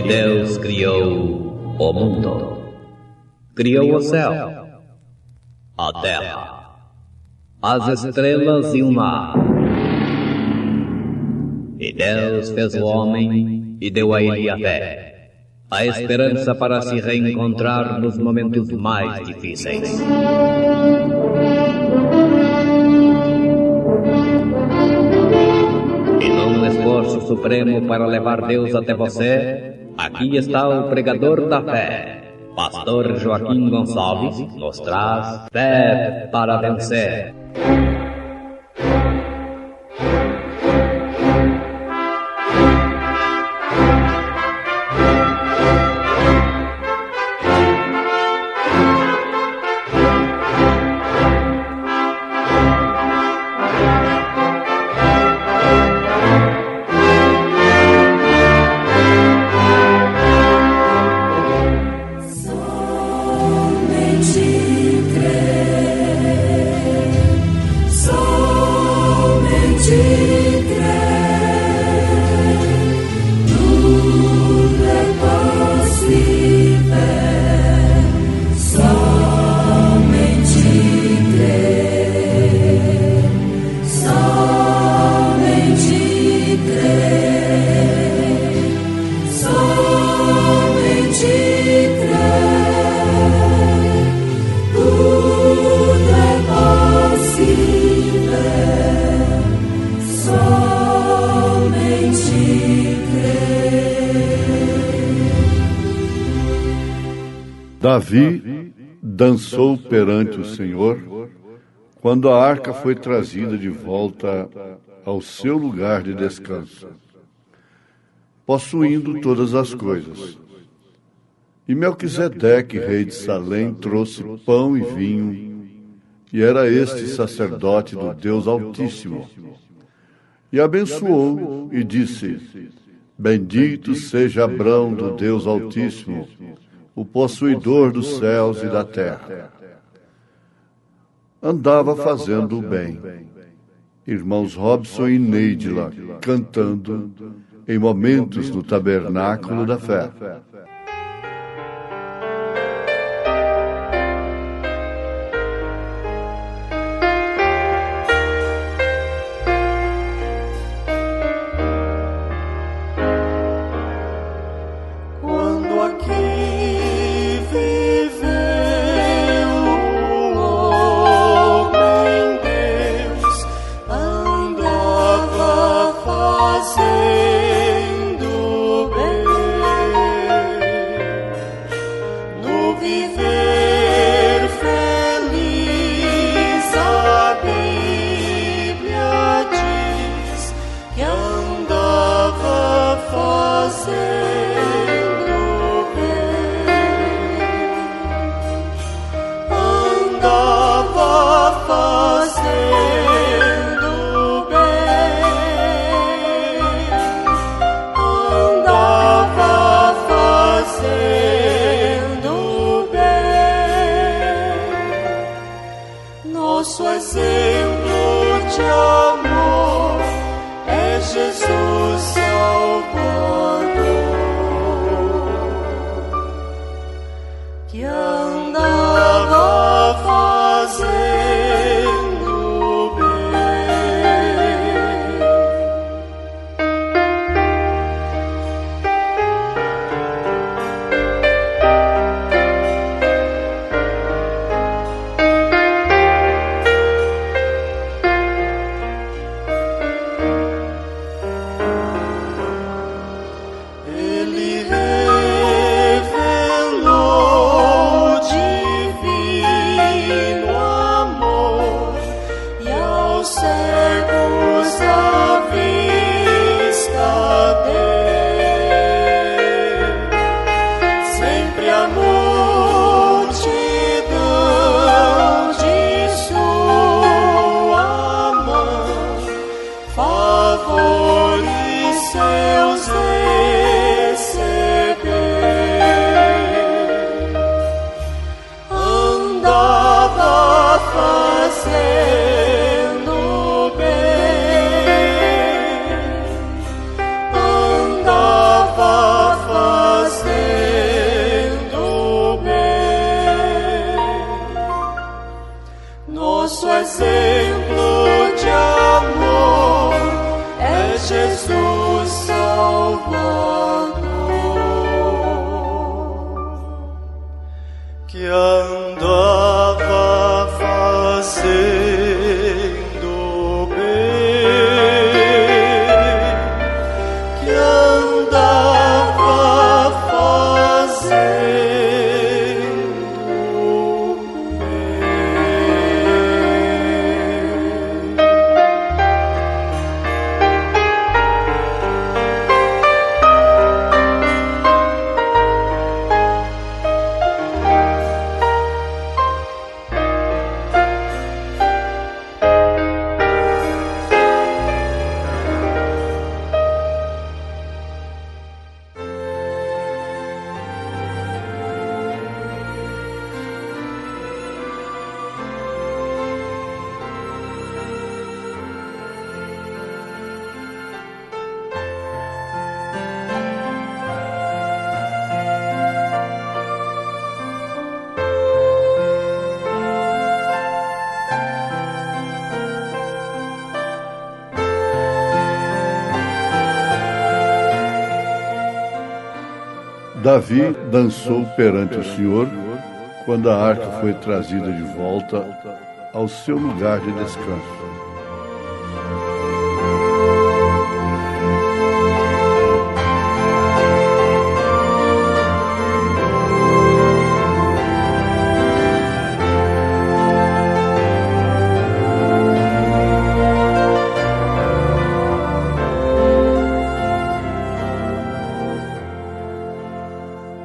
que Deus criou o mundo. Criou o céu, a terra, as estrelas e o mar. E Deus fez o homem e deu a ele a fé, a esperança para se reencontrar nos momentos mais difíceis. E num esforço supremo para levar Deus até você, aqui está o pregador da fé, Pastor Joaquim Gonçalves, nos traz fé para vencer. Davi dançou perante o Senhor quando a arca foi trazida de volta ao seu lugar de descanso, possuindo todas as coisas. E Melquisedeque, rei de Salém, trouxe pão e vinho, e era este sacerdote do Deus Altíssimo. E abençoou e disse: Bendito seja Abrão do Deus Altíssimo, o possuidor dos céus e da terra. Andava fazendo o bem. Irmãos Robson e Neidila cantando em momentos no tabernáculo da fé. Ele revelou que andava fazendo bem, que andava fazendo Davi dançou perante o Senhor quando a arca foi trazida de volta ao seu lugar de descanso.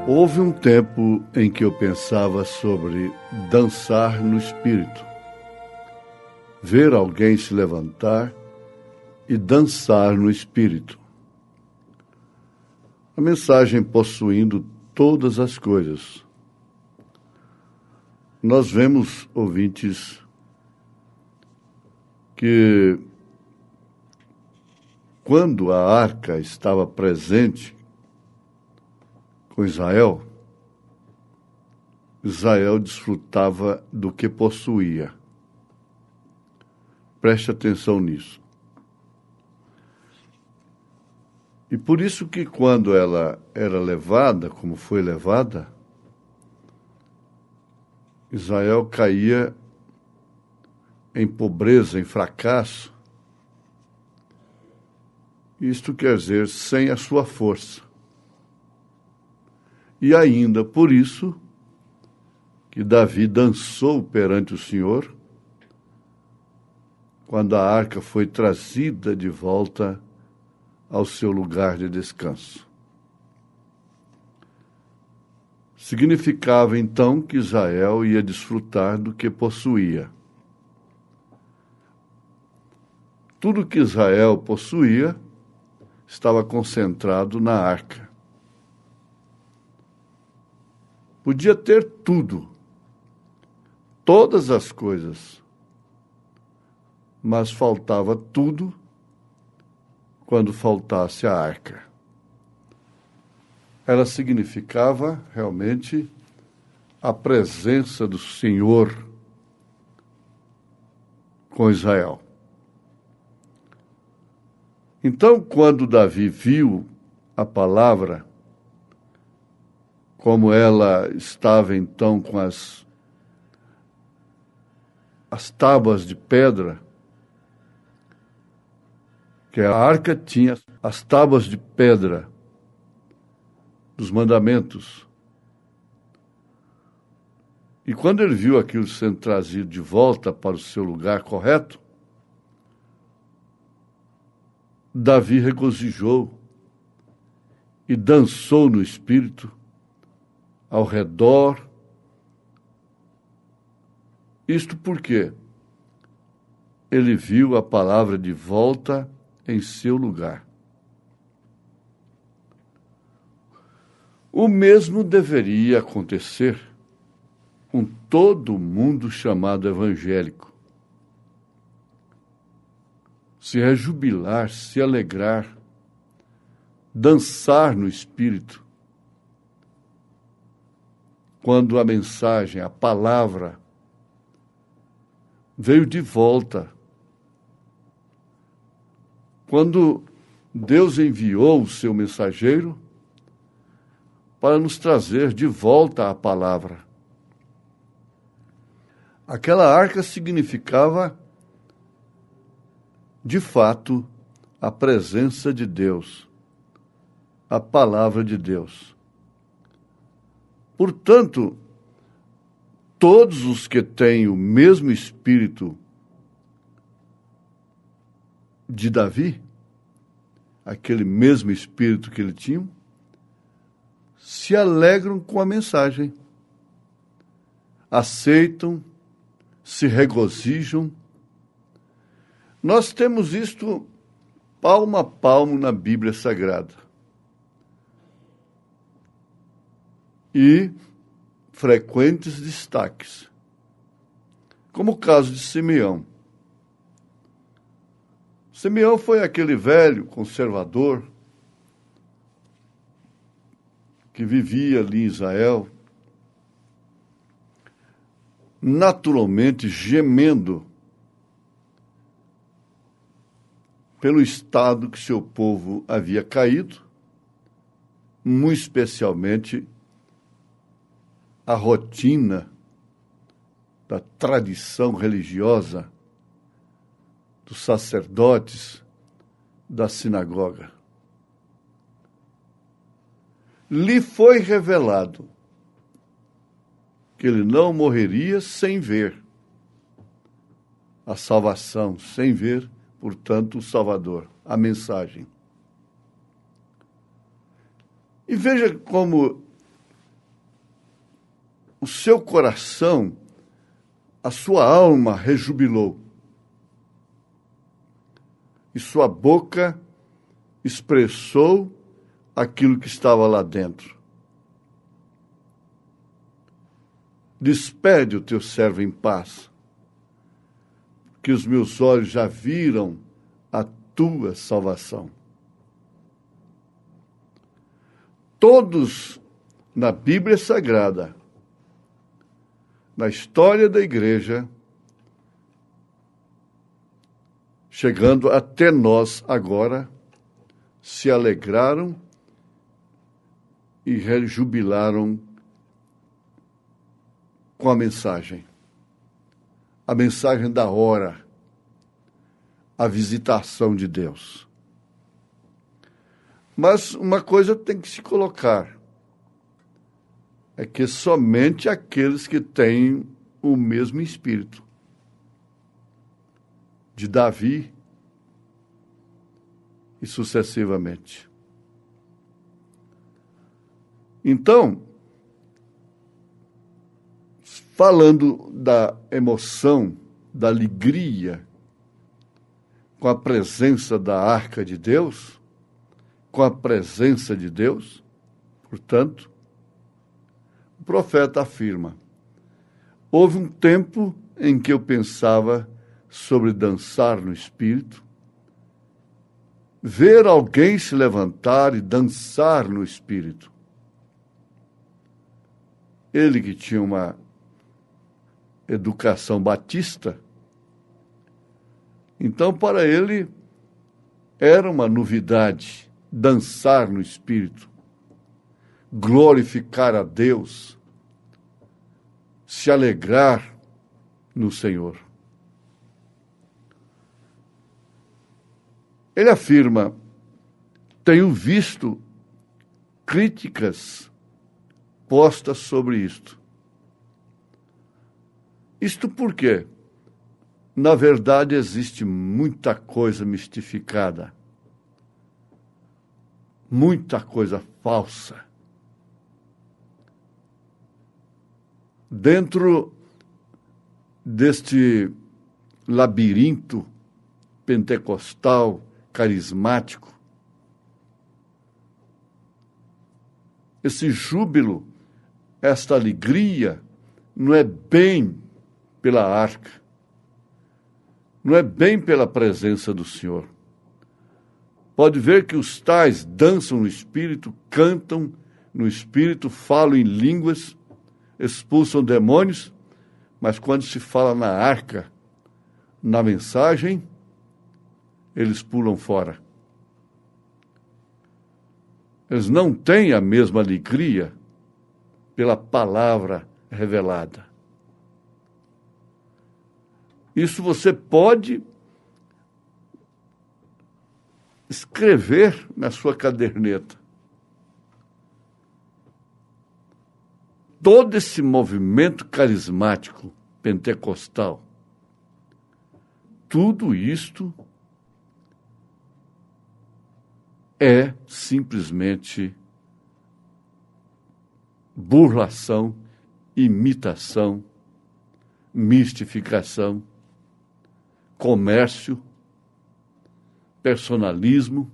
Houve um tempo em que eu pensava sobre dançar no espírito, ver alguém se levantar e dançar no espírito. A mensagem possuindo todas as coisas. Nós vemos, ouvintes, que quando a arca estava presente com Israel, Israel desfrutava do que possuía. Preste atenção nisso. E por isso que quando ela era levada, como foi levada, Israel caía em pobreza, em fracasso. Isto quer dizer, sem a sua força. E ainda por isso que Davi dançou perante o Senhor quando a arca foi trazida de volta ao seu lugar de descanso. Significava então que Israel ia desfrutar do que possuía. Tudo que Israel possuía estava concentrado na arca. Podia ter tudo, todas as coisas, mas faltava tudo quando faltasse a arca. Ela significava realmente a presença do Senhor com Israel. Então, quando Davi viu a palavra, como ela estava então com as tábuas de pedra, que a arca tinha as tábuas de pedra dos mandamentos. E quando ele viu aquilo sendo trazido de volta para o seu lugar correto, Davi regozijou e dançou no espírito ao redor. Isto porque ele viu a palavra de volta em seu lugar. O mesmo deveria acontecer com todo mundo chamado evangélico. Se rejubilar, se alegrar, dançar no espírito, quando a mensagem, a palavra, veio de volta. Quando Deus enviou o seu mensageiro para nos trazer de volta a palavra. Aquela arca significava, de fato, a presença de Deus, a palavra de Deus. Portanto, todos os que têm o mesmo espírito de Davi, aquele mesmo espírito que ele tinha, se alegram com a mensagem, aceitam, se regozijam. Nós temos isto palmo a palmo na Bíblia Sagrada. E frequentes destaques, como o caso de Simeão. Simeão foi aquele velho conservador que vivia ali em Israel, naturalmente gemendo pelo estado que seu povo havia caído, muito especialmente a rotina da tradição religiosa dos sacerdotes da sinagoga. Lhe foi revelado que ele não morreria sem ver a salvação, sem ver, portanto, o Salvador, a mensagem. E veja como o seu coração, a sua alma rejubilou. E sua boca expressou aquilo que estava lá dentro. Despede o teu servo em paz, que os meus olhos já viram a tua salvação. Todos na Bíblia Sagrada, na história da igreja, chegando até nós agora, se alegraram e rejubilaram com a mensagem da hora, a visitação de Deus. Mas uma coisa tem que se colocar, é que somente aqueles que têm o mesmo espírito de Davi e sucessivamente. Então, falando da emoção, da alegria com a presença da arca de Deus, com a presença de Deus, portanto, o profeta afirma: houve um tempo em que eu pensava sobre dançar no espírito, ver alguém se levantar e dançar no espírito. Ele que tinha uma educação batista, então para ele era uma novidade dançar no espírito, glorificar a Deus, se alegrar no Senhor. Ele afirma: tenho visto críticas postas sobre isto. Isto porque, na verdade, existe muita coisa mistificada, muita coisa falsa. Dentro deste labirinto pentecostal, carismático, esse júbilo, esta alegria, não é bem pela arca, não é bem pela presença do Senhor. Pode ver que os tais dançam no Espírito, cantam no Espírito, falam em línguas, expulsam demônios, mas quando se fala na arca, na mensagem, eles pulam fora. Eles não têm a mesma alegria pela palavra revelada. Isso você pode escrever na sua caderneta. Todo esse movimento carismático pentecostal, tudo isto é simplesmente burlação, imitação, mistificação, comércio, personalismo.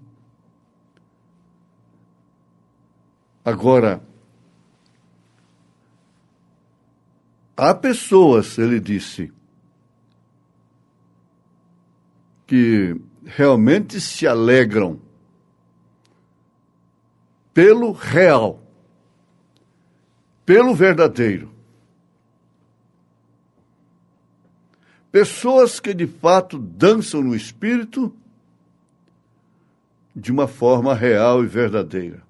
Agora, há pessoas, ele disse, que realmente se alegram pelo real, pelo verdadeiro. Pessoas que de fato dançam no espírito de uma forma real e verdadeira.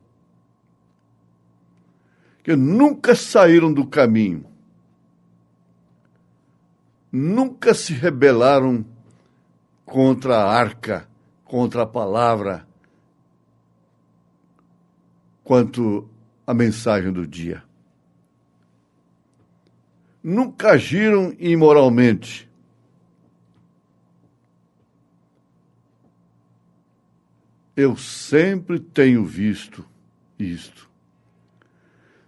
Que nunca saíram do caminho, nunca se rebelaram contra a arca, contra a palavra, quanto à mensagem do dia. Nunca agiram imoralmente. Eu sempre tenho visto isto.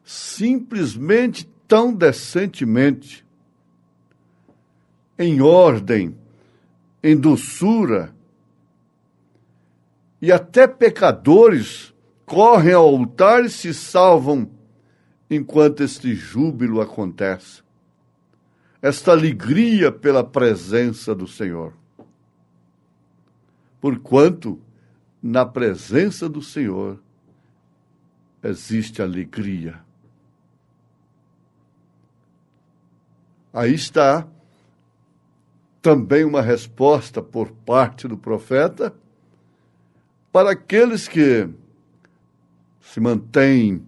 Simplesmente tão decentemente, em ordem, em doçura, e até pecadores correm ao altar e se salvam enquanto este júbilo acontece. Esta alegria pela presença do Senhor. Porquanto, na presença do Senhor, existe alegria. Aí está também uma resposta por parte do profeta para aqueles que se mantêm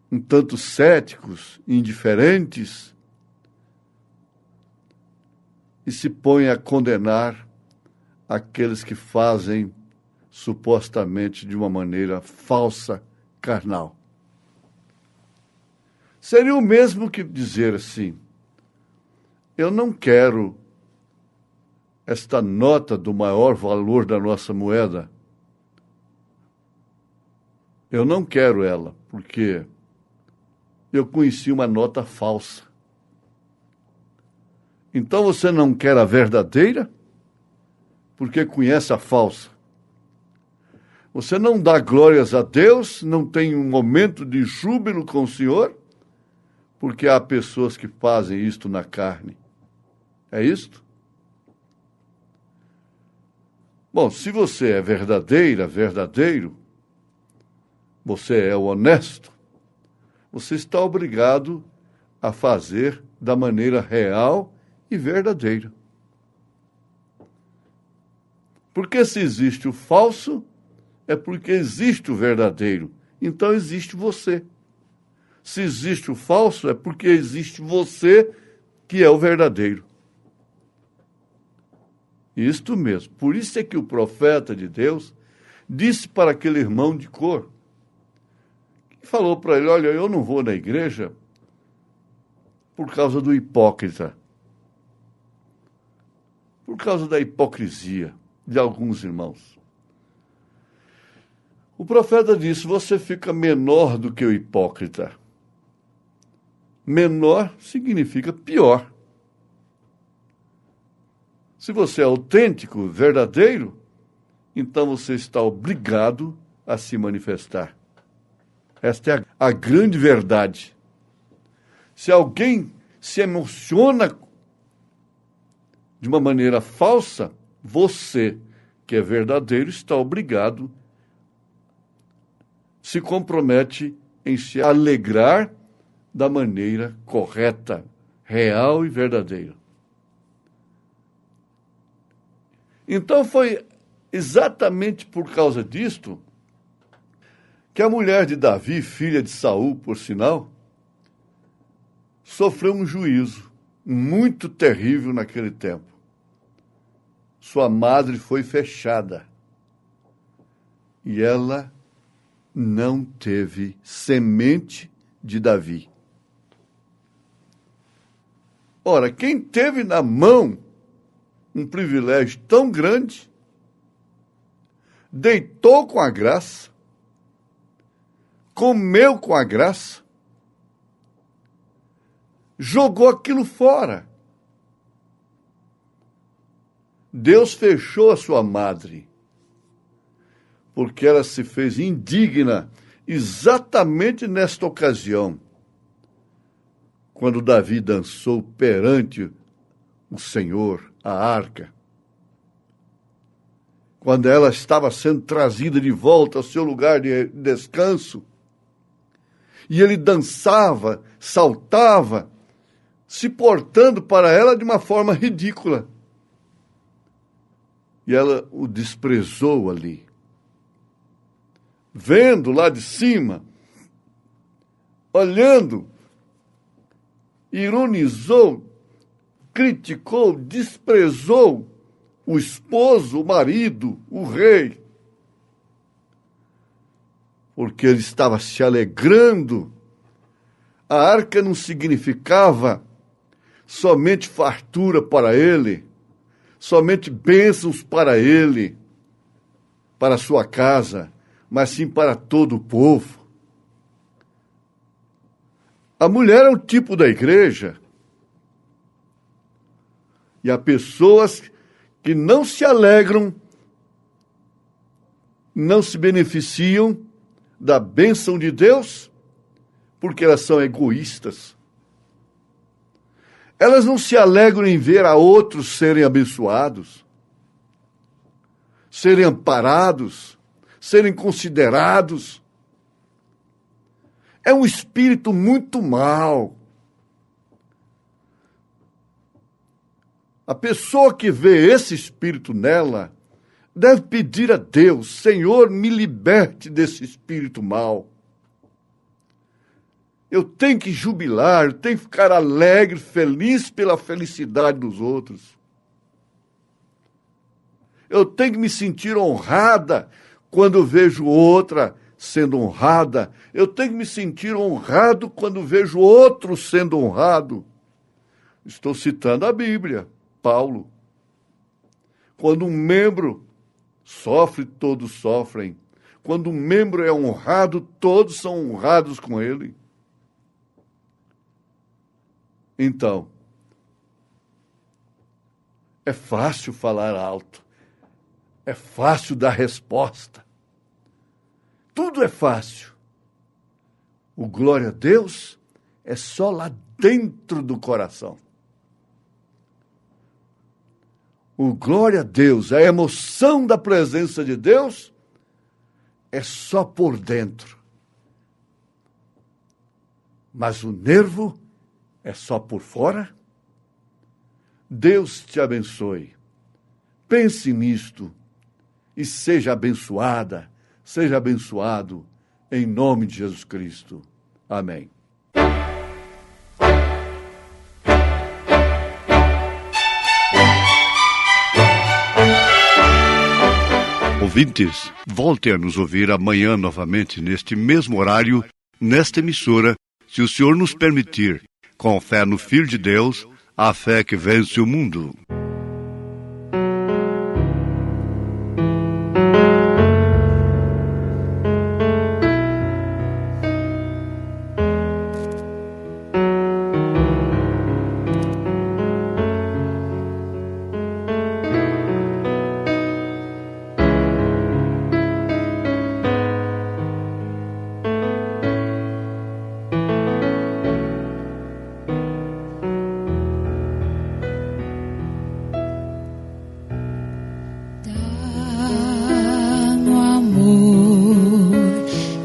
um tanto céticos, indiferentes, e se põem a condenar aqueles que fazem supostamente de uma maneira falsa, carnal. Seria o mesmo que dizer assim: eu não quero esta nota do maior valor da nossa moeda. Eu não quero ela, porque eu conheci uma nota falsa. Então você não quer a verdadeira, porque conhece a falsa. Você não dá glórias a Deus, não tem um momento de júbilo com o Senhor, porque há pessoas que fazem isto na carne. É isto? Bom, se você é verdadeira, verdadeiro, você é honesto, você está obrigado a fazer da maneira real e verdadeira. Porque se existe o falso, é porque existe o verdadeiro. Então existe você. Se existe o falso, é porque existe você, que é o verdadeiro. Isto mesmo. Por isso é que o profeta de Deus disse para aquele irmão de cor, que falou para ele: olha, eu não vou na igreja por causa do hipócrita, por causa da hipocrisia de alguns irmãos. O profeta disse: você fica menor do que o hipócrita. Menor significa pior. Se você é autêntico, verdadeiro, então você está obrigado a se manifestar. Esta é a grande verdade. Se alguém se emociona de uma maneira falsa, você, que é verdadeiro, está obrigado, se compromete em se alegrar da maneira correta, real e verdadeira. Então foi exatamente por causa disto que a mulher de Davi, filha de Saul, por sinal, sofreu um juízo. muito terrível naquele tempo. Sua madre foi fechada e ela não teve semente de Davi. Ora, quem teve na mão um privilégio tão grande, deitou com a graça, comeu com a graça, jogou aquilo fora. Deus fechou a sua madre, porque ela se fez indigna exatamente nesta ocasião, quando Davi dançou perante o Senhor, a arca. Quando ela estava sendo trazida de volta ao seu lugar de descanso, e ele dançava, saltava, se portando para ela de uma forma ridícula. E ela o desprezou ali. Vendo lá de cima, olhando, ironizou, criticou, desprezou o esposo, o marido, o rei, porque ele estava se alegrando. A arca não significava somente fartura para ele, somente bênçãos para ele, para a sua casa, mas sim para todo o povo. A mulher é um tipo da igreja. E há pessoas que não se alegram, não se beneficiam da bênção de Deus, porque elas são egoístas. Elas não se alegram em ver a outros serem abençoados, serem amparados, serem considerados. É um espírito muito mau. A pessoa que vê esse espírito nela deve pedir a Deus: Senhor, me liberte desse espírito mau. Eu tenho que jubilar, eu tenho que ficar alegre, feliz pela felicidade dos outros. Eu tenho que me sentir honrada quando vejo outra sendo honrada. Eu tenho que me sentir honrado quando vejo outro sendo honrado. Estou citando a Bíblia, Paulo. Quando um membro sofre, todos sofrem. Quando um membro é honrado, todos são honrados com ele. Então, é fácil falar alto. É fácil dar resposta. Tudo é fácil. O glória a Deus é só lá dentro do coração. O glória a Deus, a emoção da presença de Deus, é só por dentro. Mas o nervo é só por fora? Deus te abençoe. Pense nisto e seja abençoada, seja abençoado, em nome de Jesus Cristo. Amém. Ouvintes, volte a nos ouvir amanhã novamente, neste mesmo horário, nesta emissora, se o Senhor nos permitir, com fé no Filho de Deus, a fé que vence o mundo.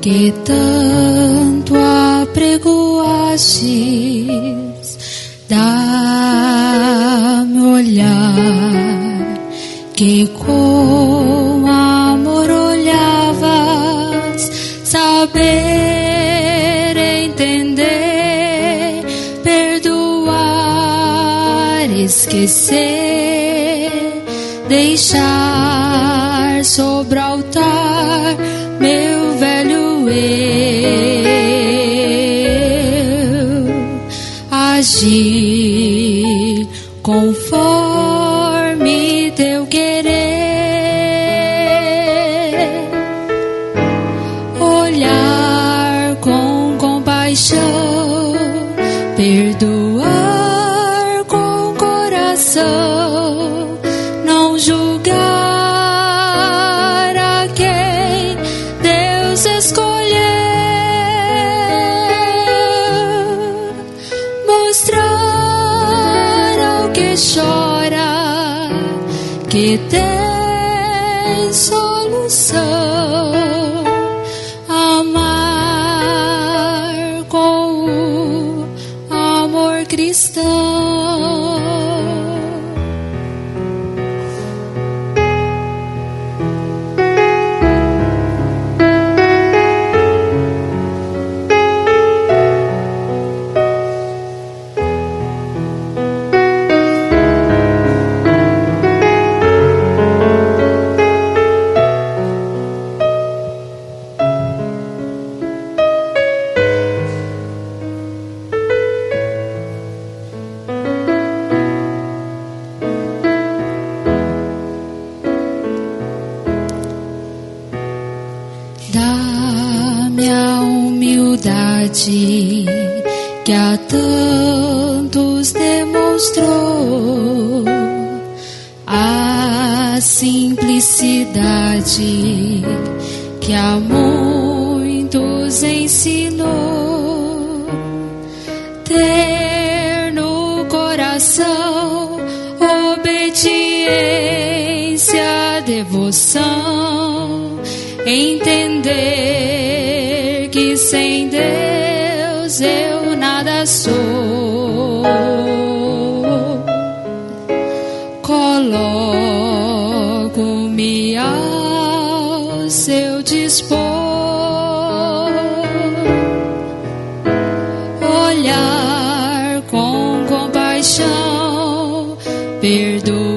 Que tanto apregoastes, dá-me olhar, que com amor olhavas, saber entender, perdoar esquecer, deixar sobre o altar meu velho eu, agir conforme teu querer, olhar com compaixão, perdoar com coração, não julgar a quem Deus escolheu, mostrar ao que chora que tem solução, amar com o amor cristão. Dá-me a humildade que a tantos demonstrou, a simplicidade que a muitos ensinou, ter no coração obediência, devoção, entender que sem Deus eu nada sou. Coloco-me ao seu dispor, olhar com compaixão, perdoar